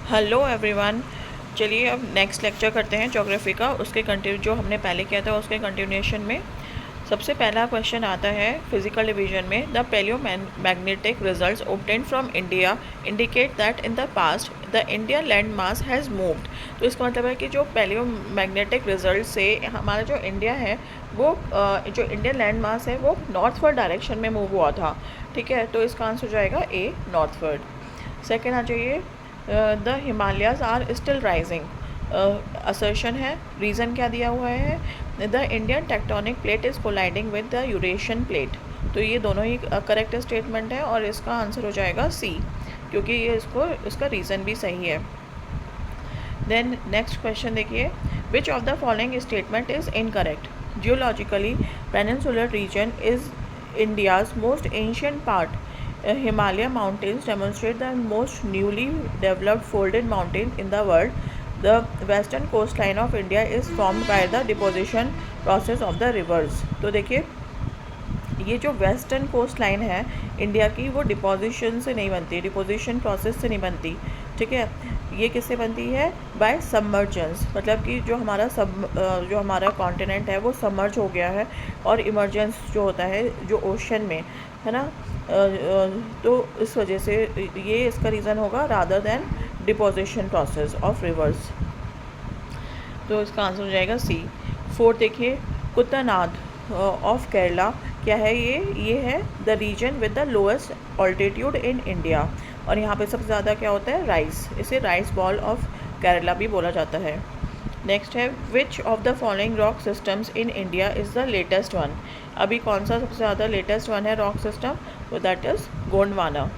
Hello everyone. चलिए अब next lecture करते हैं ज्योग्राफी का। उसके कंटिन्यू जो हमने पहले किया था उसके कंटिन्यूएशन में सबसे पहला क्वेश्चन आता है फिजिकल डिवीजन में। The palaeomagnetic results obtained from India indicate that in the past the Indian land mass has moved. तो इसका मतलब है कि जो पैलियो मैग्नेटिक रिजल्ट से हमारा जो इंडिया है वो जो इंडियन लैंड मास है वो नॉर्थवर्ड डायरेक्शन में मूव हुआ था। ठीक है, तो इसका आंसर हो जाएगा ए, नॉर्थवर्ड। सेकेंड आ जाइए, the Himalayas are still rising. Assertion है, रीज़न क्या दिया हुआ है? The Indian tectonic plate is colliding with the Eurasian plate. तो ये दोनों ही करेक्ट स्टेटमेंट है और इसका आंसर हो जाएगा सी, क्योंकि ये इसका रीज़न भी सही है। देन नेक्स्ट क्वेश्चन देखिए, विच of the following statement is incorrect? Geologically peninsular region is India's most ancient part. Himalaya mountains demonstrate the most newly developed folded mountain in the world. The western coastline of India is formed by the deposition process of the rivers. तो देखिए, ये जो western coast line है India की वो deposition से नहीं बनती, डिपोजिशन प्रोसेस से नहीं बनती। ठीक है, ये किससे बनती है? बाय सबमर्जेंस, मतलब कि जो हमारा कॉन्टिनेंट है वो सबमर्ज हो गया है और इमरजेंस जो होता है जो ओशन में है ना, तो इस वजह से ये इसका रीज़न होगा rather than deposition process of reverse. तो इसका आंसर हो जाएगा सी। फोर्थ देखिए, कुत्तानाद ऑफ केरला क्या है? ये है the region with the lowest altitude in India, और यहाँ पे सबसे ज़्यादा क्या होता है? राइस। इसे राइस बॉल ऑफ केरला भी बोला जाता है। नेक्स्ट है, विच of the following rock systems in India is the latest one? अभी कौन सा सबसे ज़्यादा लेटेस्ट वन है रॉक सिस्टम? तो दैट इज़ गोंडवाना।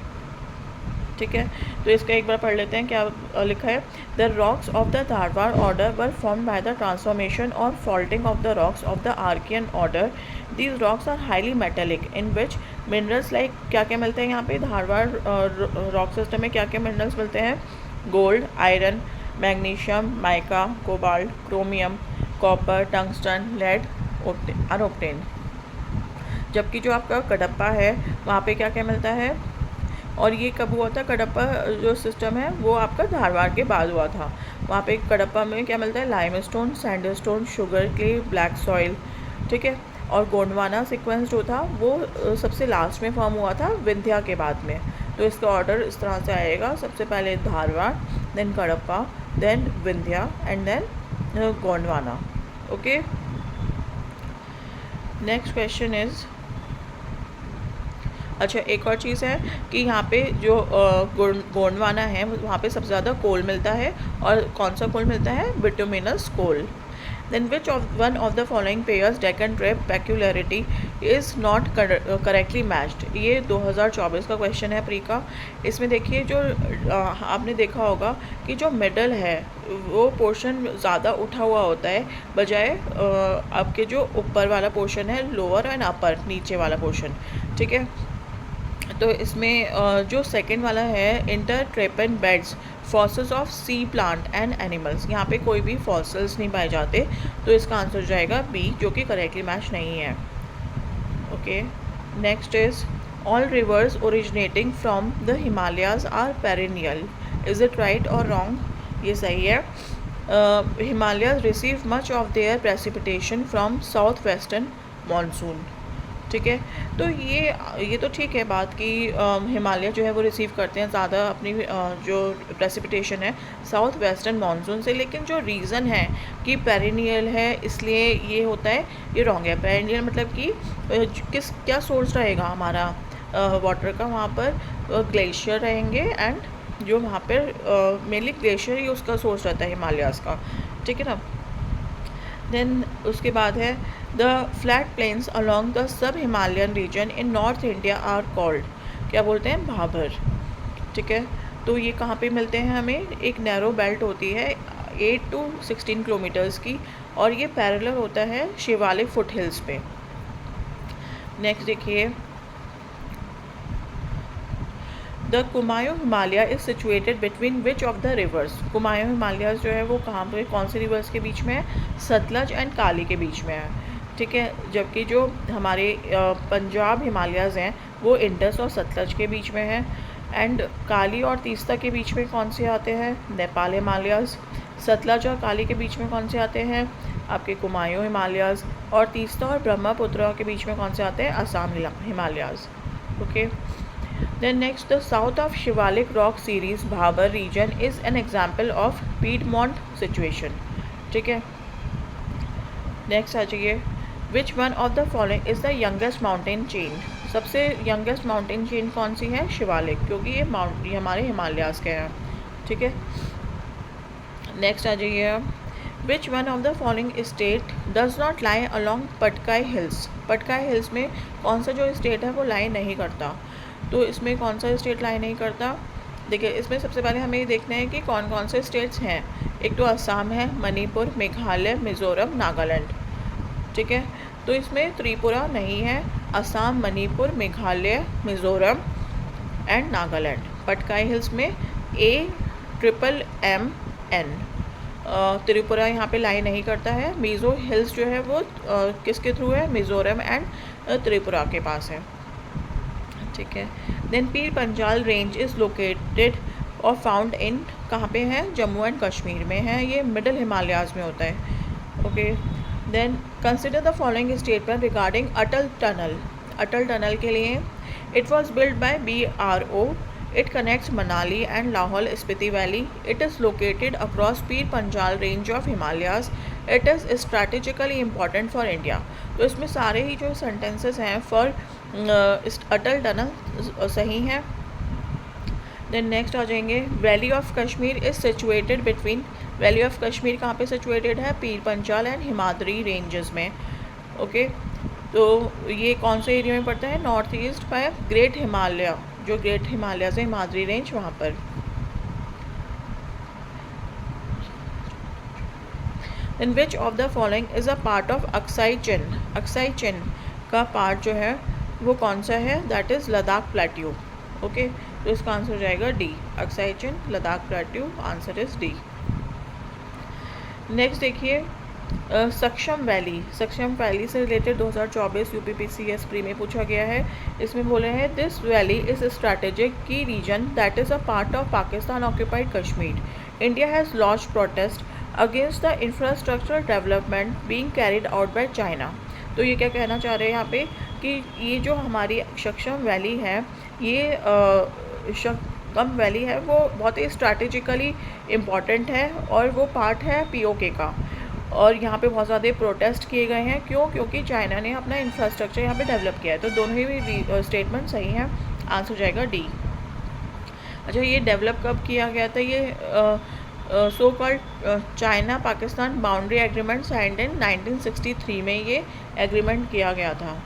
ठीक है, तो इसका एक बार पढ़ लेते हैं क्या लिखा है। The rocks of the Dharwad order were formed by the transformation और faulting of the rocks of the Archaean order. These rocks are highly metallic in which minerals like क्या क्या मिलते हैं यहाँ पे धारवाड़ रॉक सिस्टम में? क्या क्या मिनरल्स मिलते हैं? Gold, iron, magnesium, mica, cobalt, chromium, copper, tungsten, lead are obtained. जबकि जो आपका कडप्पा है वहाँ पे क्या क्या मिलता है? और ये कब हुआ था? कडप्पा जो सिस्टम है वो आपका धारवाड़ के बाद हुआ था। वहाँ पे कडप्पा में क्या मिलता है? Limestone, sandstone, sugar clay, black soil. ठीक है, और गोंडवाना सीक्वेंस जो था वो सबसे लास्ट में फॉर्म हुआ था विंध्या के बाद में। तो इसका ऑर्डर इस तरह से आएगा, सबसे पहले Dharwar, then Cuddapah, then Vindhya and then Gondwana. Okay, next question is, अच्छा एक और चीज़ है कि यहाँ पे जो गोंडवाना है वहाँ पे सबसे ज़्यादा कोल मिलता है, और कौन सा कोल मिलता है? Bituminous coal. Then which of one of the following pairs Deccan trap peculiarity is not correctly matched? ये 2024 का क्वेश्चन है प्री का। इसमें देखिए जो आपने देखा होगा कि जो मिडल है वो पोर्शन ज़्यादा उठा हुआ होता है बजाय आपके जो ऊपर वाला पोर्शन है, लोअर एंड अपर, नीचे वाला पोर्शन। ठीक है, तो इसमें जो सेकंड वाला है intertrappean beds fossils of sea plant and animals, यहाँ पे कोई भी फॉसिल्स नहीं पाए जाते, तो इसका आंसर हो जाएगा बी, जो कि करेक्टली मैच नहीं है। Okay, next is, all rivers originating from the Himalayas are perennial. Is it right और रॉन्ग? ये सही है। Himalayas receive much of their precipitation from south western monsoon. ठीक है, तो ये तो ठीक है बात कि हिमालय जो है वो रिसीव करते हैं ज़्यादा अपनी जो प्रेसिपिटेशन है साउथ वेस्टर्न मानसून से, लेकिन जो रीज़न है कि पेरिनियल है इसलिए ये होता है, ये रॉन्ग है। पेरिनियल मतलब कि क्या सोर्स रहेगा हमारा वाटर का? वहाँ पर ग्लेशियर रहेंगे, एंड जो वहाँ पर मेनली ग्लेशियर ही उसका सोर्स रहता है हिमालयाज़ का। ठीक है ना। देन उसके बाद है, the flat plains along the sub Himalayan region in north India are called, क्या बोलते हैं? भाबर। ठीक है, तो ये कहाँ पे मिलते हैं हमें? एक नैरो बेल्ट होती है 8 to 16 किलोमीटर्स की, और ये पैरेलल होता है शिवालिक फुट हिल्स पे। नेक्स्ट देखिए, the Kumaon Himalaya is situated between which of the reverse? Kumaon Himalaya जो है वो कहाँ पे, कौन से रिवर्स के बीच में है? सतलज एंड काली के बीच में है। ठीक है, जबकि जो हमारे पंजाब हिमालयाज़ हैं वो इंडस और सतलज के बीच में है। एंड काली और तीस्ता के बीच में कौन से आते हैं? नेपाल हिमालयाज़। सतलज और काली के बीच में कौन से आते हैं? आपके कुमायूं हिमालयाज़। और तीस्ता और ब्रह्मपुत्र के बीच में कौन से आते हैं? Assam Himalayas. Okay, then next, the south of Shiwalik rock series Bhabar region is an example of piedmont situation. ठीक है, नेक्स्ट आ जाइए, which one of the following is the youngest mountain chain? सबसे यंगेस्ट माउंटेन चेन कौन सी है? शिवालिक, क्योंकि ये हमारे हिमालयाज़ के हैं। ठीक है, नेक्स्ट आ जाइए, which one of the following state does not lie along Patkai hills? Patkai hills में कौन सा जो स्टेट है वो लाई नहीं करता? तो इसमें कौन सा स्टेट लाई नहीं करता? देखिए, इसमें सबसे पहले हमें ये देखना है कि कौन कौन से स्टेट्स हैं। एक तो असम है, मणिपुर, मेघालय, मिज़ोरम, नागालैंड। ठीक है, तो इसमें त्रिपुरा नहीं है। असम, मणिपुर, मेघालय, मिज़ोरम एंड नागालैंड। पटकाई हिल्स में AMMN। त्रिपुरा यहाँ पे लाई नहीं करता है। मिज़ो हिल्स जो है वो किसके थ्रू है? मिज़ोरम एंड त्रिपुरा के पास है। ठीक है, then Pir Panjal range is located और फाउंड इन, कहाँ पे है? जम्मू एंड कश्मीर में है। ये मिडल हिमालयाज़ में होता है। Okay, then consider the following statement regarding Atal tunnel. Atal tunnel के लिए, it was built by BRO, it connects Manali and Lahaul Spiti valley, it is located across Pir Panjal range of Himalayas, it is strategically important for India. तो इसमें सारे ही जो sentences हैं for Atal tunnel सही हैं। Then next आ जाएंगे, valley of Kashmir is situated between. Valley of Kashmir कहाँ पे सिचुएटेड है? पीर पंजाल एंड हिमाद्री रेंजेस में। ओके, तो ये कौन से एरिया में पड़ता है? North east by great Himalaya, जो ग्रेट हिमालय से हिमाद्री रेंज वहाँ पर। Then which of the following is a part of Aksai Chin? Aksai Chin का पार्ट जो है वो कौन सा है? That is Ladakh plateau. Okay, तो इसका आंसर हो जाएगा D, Aksai chin, Ladakh plateau, answer is D. Next देखिए, सक्षम वैली। सक्षम वैली से रिलेटेड 2024 UPPCS प्री में पूछा गया है। इसमें बोले हैं, दिस वैली इज़ स्ट्रैटेजिक की region that is a part of Pakistan occupied Kashmir. India has launched protest against the infrastructure development being carried out by China. तो ये क्या कहना चाह रहे हैं यहाँ पे कि ये जो हमारी सक्षम वैली है, ये सक्षम वैली है वो बहुत ही स्ट्रैटेजिकली इम्पॉर्टेंट है और वो पार्ट है POK का। और यहाँ पे बहुत ज़्यादा प्रोटेस्ट किए गए हैं। क्यों? क्योंकि चाइना ने अपना इंफ्रास्ट्रक्चर यहाँ पे डेवलप किया है। तो दोनों ही स्टेटमेंट सही हैं, आंसर हो जाएगा डी। अच्छा, ये डेवलप कब किया गया था? ये so called China Pakistan boundary agreement signed in 1963 में ये एग्रीमेंट किया गया था।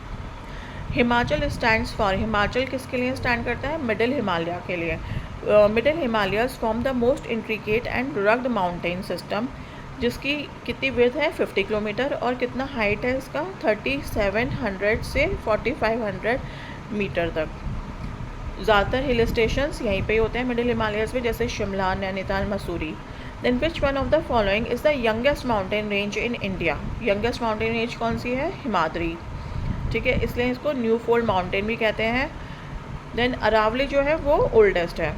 हिमाचल स्टैंड्स फॉर, हिमाचल किसके लिए स्टैंड करता है? मिडिल हिमालय के लिए। Middle Himalayas form the most intricate and rugged mountain system, जिसकी कितनी विड्थ है? 50 किलोमीटर। और कितना हाइट है इसका? 3700 से 4500 मीटर तक। ज़्यादातर हिल स्टेशंस यहीं पे होते हैं मिडिल हिमालयस में, जैसे Shimla, Nainital, Mussoorie. Then which one of the following is the youngest mountain range in India? Youngest mountain range कौन सी है? हिमाद्री। ठीक है, इसलिए इसको न्यू फोल्ड माउंटेन भी कहते हैं। देन अरावली जो है वो ओल्डेस्ट है।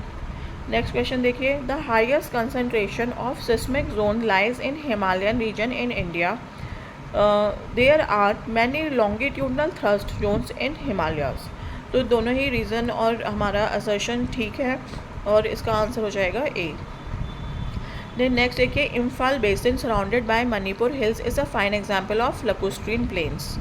नेक्स्ट क्वेश्चन देखिए, the highest concentration of seismic zone lies in Himalayan region in India, there are many longitudinal thrust zones in Himalayas. तो दोनों ही रीज़न और हमारा असर्शन ठीक है और इसका आंसर हो जाएगा ए। देन नेक्स्ट देखिए, Imphal basin surrounded by Manipur hills is a fine example of lacustrine plains.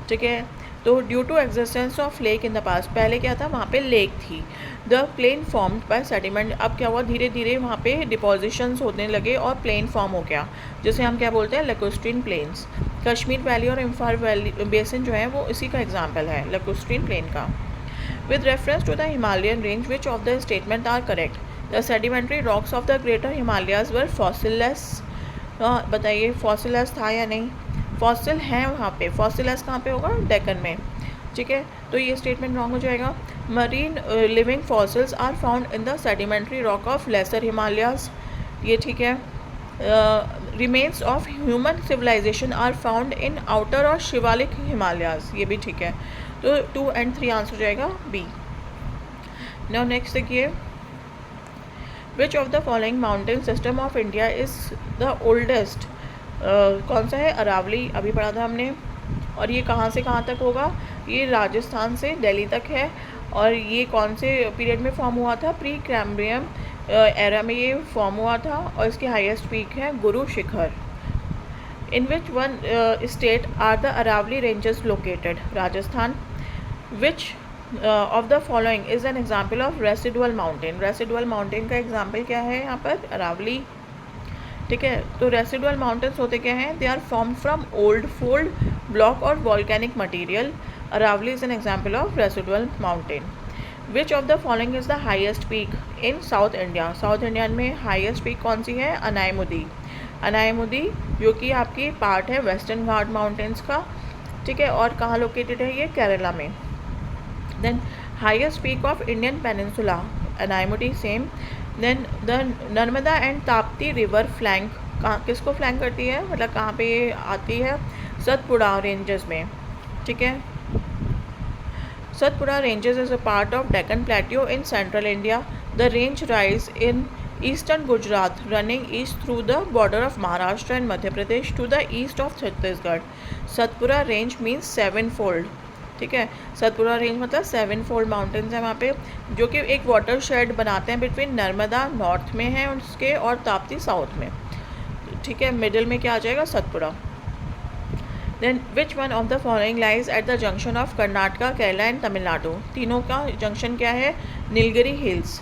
ठीक है, तो due to existence of lake in the past, पहले क्या था? वहाँ पे लेक थी। The plain formed by sediment, अब क्या हुआ? धीरे धीरे वहाँ पे डिपोजिशंस होने लगे और प्लेन फॉर्म हो गया, जिसे हम क्या बोलते हैं? लैक्रोस्ट्रीन प्लेन्स। कश्मीर वैली और इम्फाल वैली बेसिन जो है वो इसी का एग्जाम्पल है, लैक्रोस्ट्रीन प्लेन का। With reference to the Himalayan range which of the statement are correct? The sedimentary rocks of the greater Himalayas were fossilless. बताइए फॉसिललेस था या नहीं? फॉसिल हैं वहाँ पे। फॉसिलस कहाँ पे होगा? डेक्कन में। ठीक है, तो ये स्टेटमेंट रॉन्ग हो जाएगा। Marine living fossils are found in the sedimentary rock of lesser Himalayas, ये ठीक है। Remains of human civilisation are found in outer और शिवालिक हिमालयाज, ये भी ठीक है। तो 2 और 3 आंसर हो जाएगा बी। नाउ नेक्स्ट देखिए, विच of the following mountain system of India is the oldest. कौन सा है? अरावली, अभी पढ़ा था हमने। और ये कहाँ से कहाँ तक होगा? ये राजस्थान से दिल्ली तक है। और ये कौन से पीरियड में फॉर्म हुआ था? प्री कैम्ब्रियम एरा में ये फॉर्म हुआ था। और इसकी हाईएस्ट पीक है Guru Shikhar. In which one state are the Aravalli ranges located? Rajasthan. Which of the following is an example of residual mountain? Residual mountain का एग्जाम्पल क्या है यहाँ पर? अरावली। ठीक है, तो रेसिडुअल माउंटेन्स होते क्या हैं? They are form from old fold block और volcanic material. Aravalli is an example of residual mountain. Which of the following is the highest peak in south India? South India में हाइएस्ट पीक कौन सी है? अनायमुदी। अनायमुदी जो कि आपकी पार्ट है western घाट mountains का। ठीक है, और कहाँ लोकेटेड है ये? केरला में। Then highest peak of Indian peninsula? Anamudi, same. Then the Narmada and Tapti river flank कहाँ, किसको फ्लैंक करती है? मतलब कहाँ पे ये आती है? सतपुड़ा रेंजेस में। ठीक है, Satpura ranges is a part of Deccan Plateau in central India. The range rise in eastern Gujarat, running east through the border of Maharashtra and Madhya Pradesh to the east of Chhattisgarh. Satpura range means sevenfold. ठीक है, Satpura range मतलब seven fold mountains हैं वहाँ पे, जो कि एक water shade बनाते हैं बिटवीन नर्मदा नॉर्थ में है उसके और ताप्ती साउथ में। ठीक है, मिडिल में क्या आ जाएगा? Satpura. Then which one of the following lies at the junction of Karnataka, Kerala and Tamil Nadu? तीनों का जंक्शन क्या है? Nilgiri hills.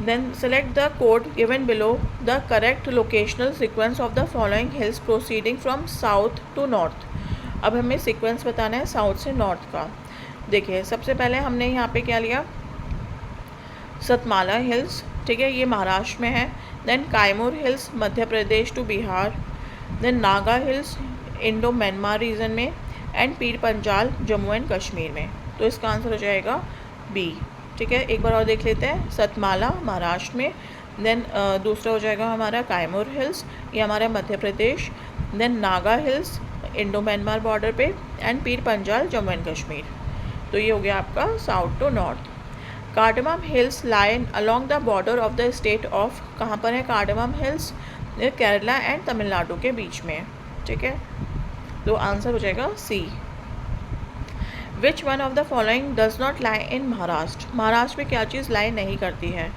Then select the code given below the correct locational sequence of the following hills proceeding from south to north. अब हमें sequence बताना है south से north का। देखिए, सबसे पहले हमने यहाँ पे क्या लिया? सतमाला हिल्स। ठीक है, ये महाराष्ट्र में है। Then Kaimur hills Madhya Pradesh to Bihar. Then Naga hills Indo Myanmar region में। एंड पीर पंजाल जम्मू एंड कश्मीर में। तो इसका आंसर हो जाएगा बी। ठीक है, एक बार और देख लेते हैं। सतमाला महाराष्ट्र में। देन दूसरा हो जाएगा हमारा कायमूर हिल्स, ये हमारा Madhya Pradesh. Then Naga hills Indo Myanmar border पे। And Pir Panjal Jammu and Kashmir. तो ये हो गया आपका south to north. Cardamom hills line along the border of the state of, कहाँ पर है cardamom hills? Kerala and Tamil Nadu के बीच में। ठीक है, तो आंसर हो जाएगा C. Which one of the following does not lie in Maharashtra? Maharashtra में क्या चीज़ लाई नहीं करती है?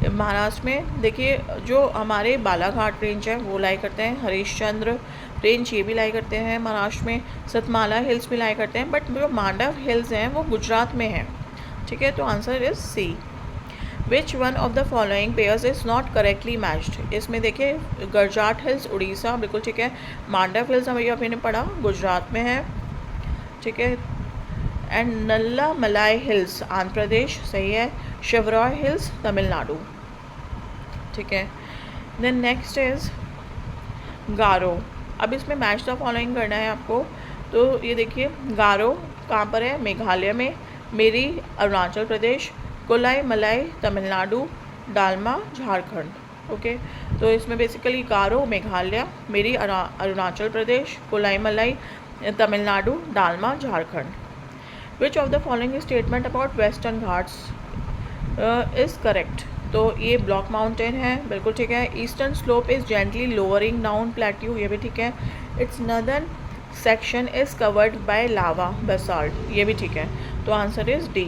महाराष्ट्र में देखिए, जो हमारे बालाघाट रेंज है वो लाई करते हैं, हरिश्चंद्र रेंज ये भी लाई करते हैं महाराष्ट्र में, सतमाला हिल्स भी लाई करते हैं, बट जो मांडव हिल्स हैं वो गुजरात में हैं। ठीक है, तो answer is C. Which one of the following pairs is not correctly matched? इसमें देखिए, गरजाट हिल्स उड़ीसा, बिल्कुल ठीक है। मांडव हिल्स हमें अभी ने पढ़ा, गुजरात में है। ठीक है, एंड नल्ला मलाई हिल्स आंध्र प्रदेश, सही है। शिवराय हिल्स तमिलनाडु। ठीक है, देन नेक्स्ट इज गारो। अब इसमें मैच द फॉलोइंग करना है आपको। तो ये देखिए, गारो कहाँ पर है? मेघालय में। मेरी अरुणाचल प्रदेश। कोलाई मलाई तमिलनाडु। डालमा झारखंड। ओके, तो इसमें बेसिकली गारो मेघालय, मेरी Arunachal Pradesh, Kolai Malai Tamil Nadu, Dalma Jharkhand. Which of the following statement about western Ghats is correct? तो ये ब्लॉक माउंटेन है, बिल्कुल ठीक है। Eastern slope is gently lowering down plateau, ये भी ठीक है। It's northern section is covered by lava basalt, ये भी ठीक है। तो answer is D.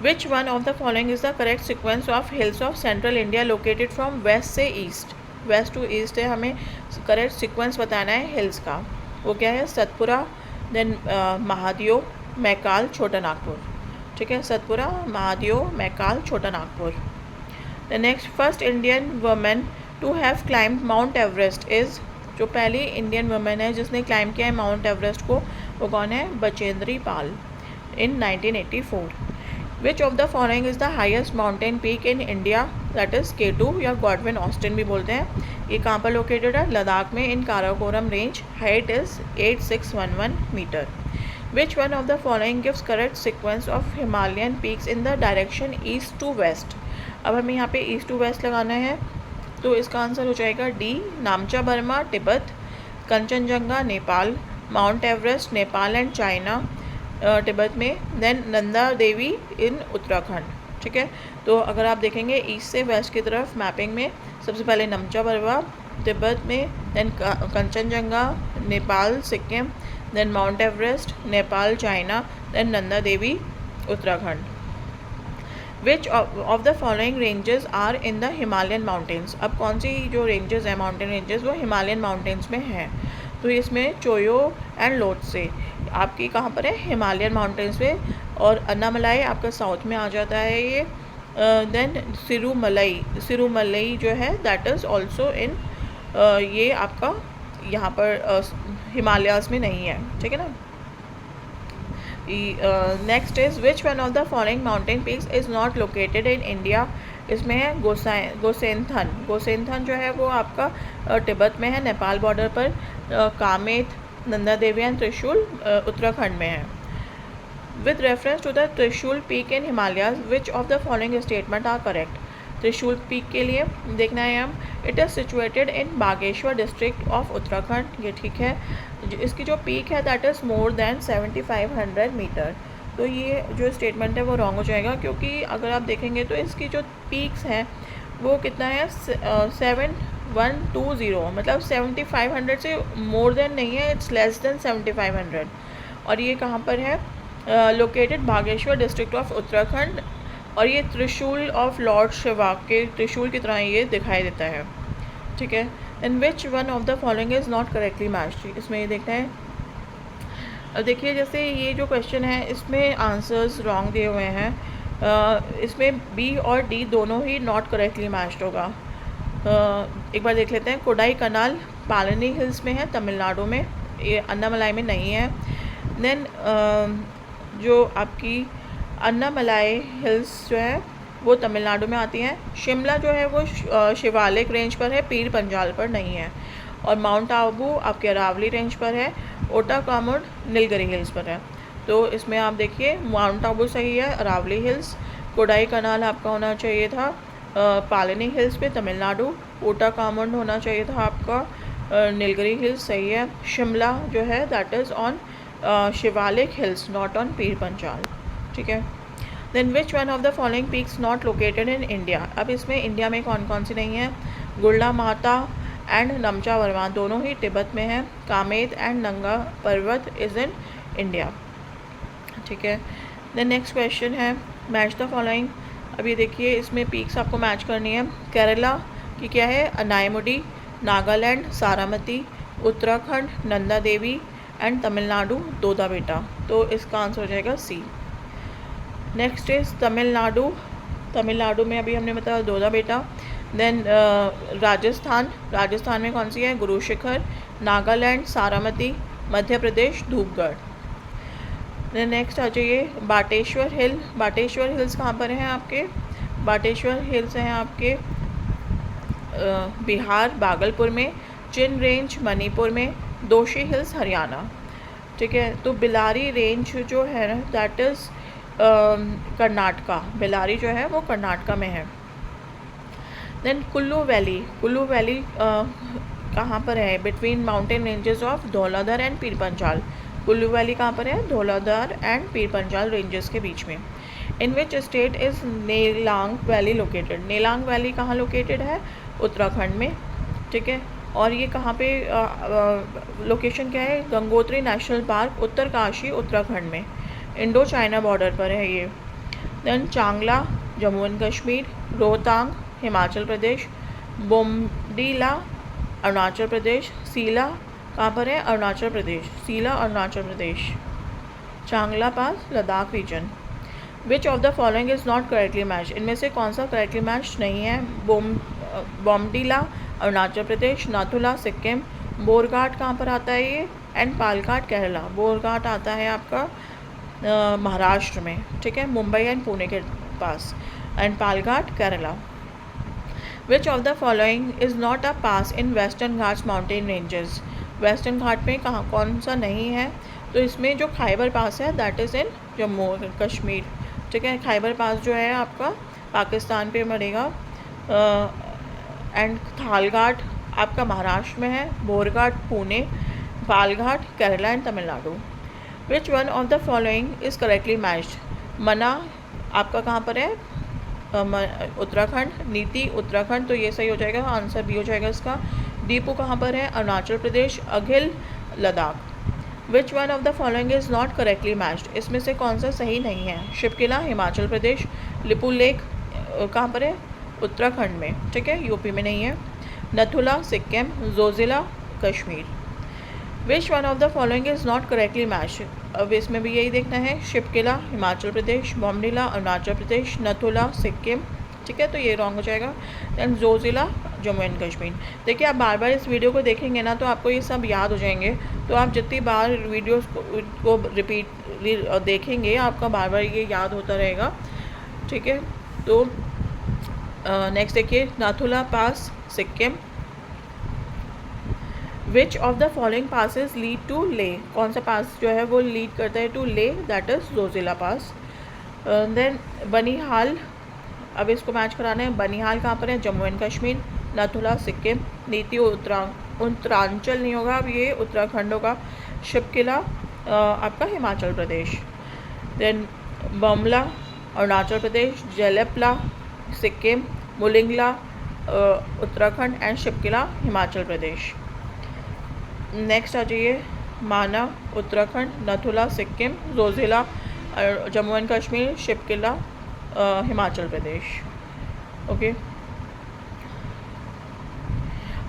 Which one of the following is the correct sequence of hills of central India located from west से ईस्ट? वेस्ट टू ईस्ट है, हमें correct sequence बताना है हिल्स का। वो क्या है? सतपुरा, देन महादेव, मैकाल, छोटा नागपुर। ठीक है, Satpura, Mahadev, Maikal, Chota Nagpur. The next first Indian women to have climbed mount Everest is? जो पहली इंडियन वुमेन है जिसने क्लाइम किया है माउंट एवरेस्ट को, वो कौन है? बचेंद्री पाल, इन 1984। विच of the following is the highest mountain peak in India? That is K2 या गॉडविन ऑस्टिन भी बोलते हैं। ये कहाँ पर लोकेटेड है? लद्दाख में, in Karakoram range. Height is 8611 metre. Which one of the following gives correct sequence of Himalayan peaks in the direction east to west? अब हमें यहाँ पे ईस्ट टू वेस्ट लगाना है, तो इसका आंसर हो जाएगा D. नामचा Burma Tibet, Kanchenjunga Nepal, mount Everest Nepal and China, Tibet में, देन नंदा देवी इन उत्तराखंड। ठीक है, तो अगर आप देखेंगे ईस्ट से वेस्ट की तरफ मैपिंग में, सबसे पहले नमचा पर्वत तिब्बत में, then Kanchenjunga Nepal Sikkim, then mount Everest Nepal China, then Nanda Devi Uttarakhand. Which of the following ranges are in the Himalayan mountains. अब कौन सी जो रेंजेस हैं माउंटेन रेंजेस वो हिमालयन माउंटेन्स में हैं, तो इसमें चोयो एंड लोत्से आपकी कहाँ पर है, हिमालयन माउंटेन्स में, और अन्नामलाई आपका साउथ में आ जाता है ये। देन सिरुमलई जो है दैट इज़ ऑल्सो इन, ये आपका यहाँ पर हिमालयाज़ में नहीं है। ठीक है ना। Next is which one of the following mountain peaks is not located in India. इसमें है गोसेनथन जो है वो आपका तिब्बत में है, नेपाल बॉर्डर पर। कामेत, नंदा देवी एंड त्रिशूल उत्तराखंड में है। With reference to the Trishul peak in Himalayas which of the following statement are correct. Trishul peak के लिए देखना है हम, it is situated in Bageshwar district of Uttarakhand, ये ठीक है। इसकी जो पीक है that is more than 7500 metre, तो ये जो स्टेटमेंट है वो रॉन्ग हो जाएगा, क्योंकि अगर आप देखेंगे तो इसकी जो पीक्स हैं वो कितना है 7120, मतलब 7500 से मोर देन नहीं है, इट्स लेस देन 7500। और ये कहाँ पर है, located Bageshwar district of Uttarakhand, और ये त्रिशूल ऑफ लॉर्ड शिवा के त्रिशूल की तरह ये दिखाई देता है। ठीक है, in which one of the following is not correctly matched. इसमें ये देखना है, अब देखिए जैसे ये जो क्वेश्चन है इसमें आंसर्स रॉन्ग दिए हुए हैं, इसमें बी और डी दोनों ही नॉट करेक्टली मैच्ड होगा। एक बार देख लेते हैं, कोडाई कनाल पालनी हिल्स में है तमिलनाडु में, ये अन्नामलाई में नहीं है। देन जो आपकी अन्नामलाई हिल्स जो है वो तमिलनाडु में आती हैं। शिमला जो है वो शिवालिक रेंज पर है, पीर पंजाल पर नहीं है। और माउंट आबू आपके अरावली रेंज पर है, ओटाकामुड नीलगिरी हिल्स पर है। तो इसमें आप देखिए माउंट आबू सही है, अरावली हिल्स, कोडाई कनाल आपका होना चाहिए था पालनी हिल्स पे तमिलनाडु, ओटाकामुड होना चाहिए था आपका नीलगिरी हिल्स सही है। शिमला जो है that is on Shiwalik hills not on Pir Panjal. ठीक है, then which one of the following peaks not located in India. अब इसमें इंडिया में कौन कौन सी नहीं है, गुल्ला माता एंड नमचा वर्मा दोनों ही तिब्बत में है। कामेत एंड नंगा पर्वत इज़ इन इंडिया। ठीक है, देन नेक्स्ट क्वेश्चन है मैच द फॉलोइंग। अभी देखिए इसमें पीक्स आपको मैच करनी है। केरला की क्या है, अनायमुडी, नागालैंड सारामती, उत्तराखंड नंदा देवी एंड तमिलनाडु दोदा बेटा, तो इसका आंसर हो जाएगा सी। नेक्स्ट इज तमिलनाडु, तमिलनाडु में अभी हमने बताया दोदा बेटा। देन राजस्थान में कौन सी है, गुरु शिखर, नागालैंड सारामती, मध्य प्रदेश धूपगढ़। देन नेक्स्ट आ जाइए बाटेश्वर हिल्स कहाँ पर हैं आपके, बाटेश्वर हिल्स हैं आपके बिहार भागलपुर में, चिन रेंज मणिपुर में, दोशी हिल्स हरियाणा। ठीक है, तो बिलारी रेंज जो है ना दैट इज़ कर्नाटका, बिलारी जो है वो कर्नाटका में है। देन कुल्लू वैली कहाँ पर है, between mountain ranges of Dhauladhar and Pir Panjal. Kullu valley कहाँ पर है, धौलाधर एंड पीर पंजाल रेंजेस के बीच में। In which state is Nelang valley located. Nelang valley कहाँ लोकेटेड है, उत्तराखंड में। ठीक है, और ये कहाँ पे लोकेशन क्या है, गंगोत्री नेशनल पार्क उत्तरकाशी उत्तराखंड में, इंडो चाइना बॉर्डर पर है ये। देन चांगला जम्मू एंड कश्मीर, रोहतांग हिमाचल प्रदेश, बोमडीला अरुणाचल प्रदेश, सीला कहाँ पर है, अरुणाचल प्रदेश, सीला Arunachal Pradesh, Changla pass Ladakh region. Which of the following is not correctly match. इनमें से कौन सा करेक्टली मैच नहीं है, बोमडीला अरुणाचल प्रदेश, नाथुला सिक्किम, बोरघाट कहाँ पर आता है ये, एंड पालघाट केरला। बोरघाट आता है आपका महाराष्ट्र में। ठीक है, मुंबई एंड पुणे के पास, and Palghat Kerala. Which of the following is not a pass in western Ghats mountain ranges. Western Ghat में कहाँ कौन सा नहीं है, तो इसमें जो खाइबर पास है that is in Jammu Kashmir. ठीक है, खाइबर पास जो है आपका पाकिस्तान पे पड़ेगा, एंड थालघाट आपका महाराष्ट्र में है, Borghat Pune, Palghat Kerala and Tamil Nadu. Which one of the following is correctly matched. मना आपका कहाँ पर है, उत्तराखंड। नीति उत्तराखंड, तो ये सही हो जाएगा, आंसर बी हो जाएगा इसका। दीपू कहाँ पर है, Arunachal Pradesh. Aghil Ladakh. Which one of the following is not correctly matched, इसमें से कौन सा सही नहीं है। शिपकिला हिमाचल प्रदेश। लिपू लेक कहाँ पर है, उत्तराखंड में, ठीक है, यूपी में नहीं है। Nathu La Sikkim. Zoji La Kashmir. Which one of the following is not correctly matched, अब इसमें भी यही देखना है। शिपकिला हिमाचल प्रदेश। बॉम्डिला अरुणाचल प्रदेश। नथुला सिक्किम, ठीक है, तो ये रॉन्ग हो जाएगा। Then Zojila Jammu and Kashmir. देखिए आप बार बार इस वीडियो को देखेंगे ना तो आपको ये सब याद हो जाएंगे, तो आप जितनी बार वीडियोस को रिपीट देखेंगे आपका बार बार ये याद होता रहेगा, ठीक है। तो नेक्स्ट देखिए, Nathu La pass Sikkim. Which of the following passes lead to Leh, कौन सा पास जो है वो लीड करता है to Leh, that is Zojila pass. Then Banihal, अब इसको मैच कराना है। बनिहाल कहाँ पर है, जम्मू एंड कश्मीर। नाथुला सिक्किम। नीति उत्तरांचल नहीं होगा, अब ये उत्तराखंड होगा। शिपकिला आपका Himachal Pradesh. Then Bumla Arunachal Pradesh. Jelepla Sikkim. Mulingla Uttarakhand and Shipkila Himachal Pradesh. Next आ जाइए, माना उत्तराखंड। नथुला सिक्किम। जोजिला जम्मू एंड कश्मीर। शिपकिला हिमाचल प्रदेश। ओके,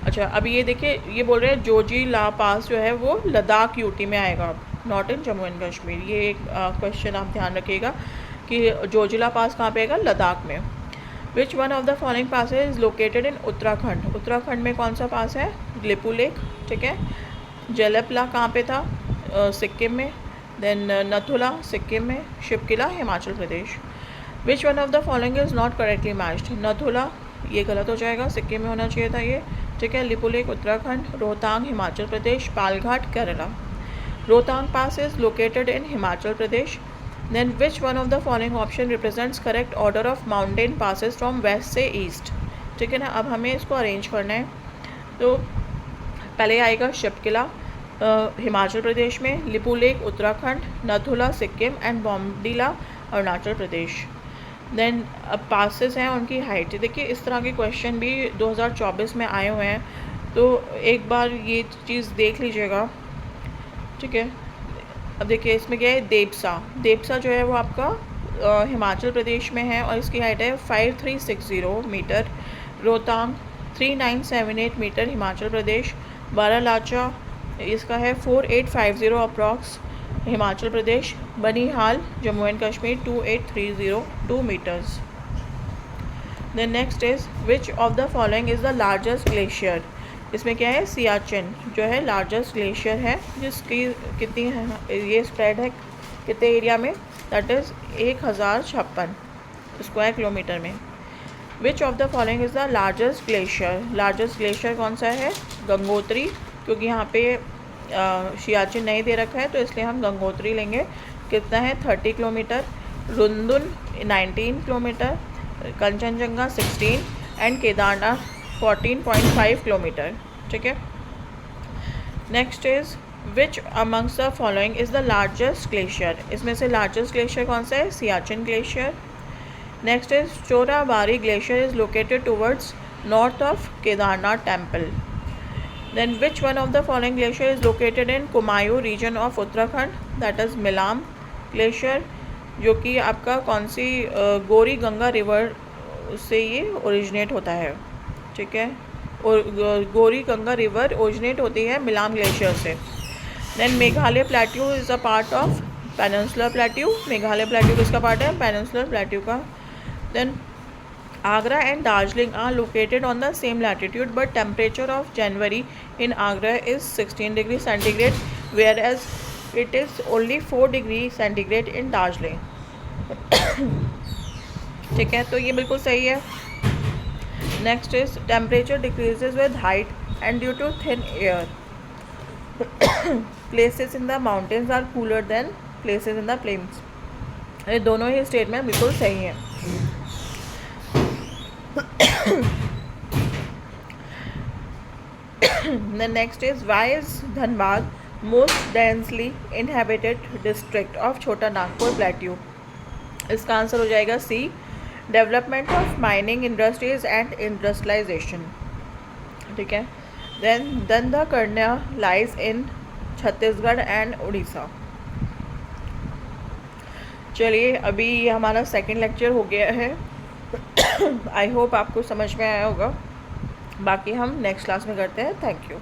अच्छा अब ये देखिए, ये बोल रहे हैं जोजिला पास जो है वो लद्दाख यूटी में आएगा, not in Jammu and Kashmir. ये एक क्वेश्चन आप ध्यान रखिएगा कि जोजिला पास कहाँ पे आएगा, लद्दाख में। विच one of the following pass is located इन उत्तराखंड, उत्तराखंड में कौन सा पास है, लिपू लेक, ठीक है। जलेपला कहाँ पे था, सिक्किम में। देन नथुला सिक्किम में। Shipkila Himachal Pradesh. Which one of the following is not correctly matched, Nathula ये गलत हो जाएगा, सिक्किम में होना चाहिए था ये, ठीक है। Lipulekh Uttarakhand. Rohtang Himachal Pradesh. Palghat Kerala. Rohtang pass is located in Himachal Pradesh. Then which one of the following option represents correct order of mountain passes from west से ईस्ट, ठीक है ना। अब हमें इसको अरेंज करना है, तो पहले आएगा शिपकिला हिमाचल प्रदेश में। Lipulekh Uttarakhand. Nathula Sikkim and Bomdila Arunachal Pradesh. Then अब पासेस हैं उनकी हाइट, देखिए इस तरह के क्वेश्चन भी 2024 में आए हुए हैं, तो एक बार ये चीज़ देख लीजिएगा, ठीक है। अब देखिए इसमें क्या है, देपसा, देपसा जो है वो आपका हिमाचल प्रदेश में है और इसकी हाइट है 5360 मीटर। रोहतांग 3978 मीटर हिमाचल प्रदेश। बारालाचा इसका है 4850 approx Himachal Pradesh. Banihal Jammu and Kashmir 28302 metres. Then next is which of the following is the largest glacier, इसमें क्या है, सियाचिन जो है लार्जेस्ट ग्लेशियर है, जिसकी कितनी है, ये स्प्रेड है कितने एरिया में, दैट इज़ 1056 स्क्वायर किलोमीटर में। विच of the following is the largest glacier कौन सा है, गंगोत्री, क्योंकि यहाँ पे सियाचिन नहीं दे रखा है तो इसलिए हम गंगोत्री लेंगे। कितना है, 30 किलोमीटर। रुंदुन 19 kilometre. Kanchenjunga 16 and Kedarnath 14.5 kilometre, ठीक है। Next is which amongst the following is the largest glacier, इसमें से लार्जेस्ट ग्लेशियर कौन सा है, Siachen glacier. Next is Chorabari glacier is located towards north of Kedarnath temple. Then which one of the following glacier is located in Kumaon region of Uttarakhand, that is Milam glacier, जो कि आपका कौन सी Gauri Ganga river से ये ओरिजिनेट होता है, ठीक है। और गौरी गंगा रिवर ओरिजिनेट होती है मिलाम ग्लेशियर से। Then Meghalaya plateau is a part of peninsular plateau, Meghalaya plateau किसका पार्ट है, पेनिनसुलर प्लेट्यू का। Then Agra and Darjeeling are located on the same latitude, but temperature of January in Agra is 16 degrees centigrade, whereas it is only 4 degrees centigrade in Darjeeling. ठीक है, तो ये बिल्कुल सही है। Next is temperature decreases with height and due to thin air, places in the mountains are cooler than places in the plains. ये दोनों ही statement बिल्कुल सही हैं। The next is why is Dhanbad most densely inhabited district of Chota Nagpur plateau. इसका answer हो जाएगा C, development of mining industries and industrialisation. ठीक है। Then Dandakaranya lies in Chhattisgarh and Orissa. चलिए, अभी ये हमारा सेकंड लेक्चर हो गया है। आई होप आपको समझ में आया होगा। बाकी हम नेक्स्ट क्लास में करते हैं। Thank you.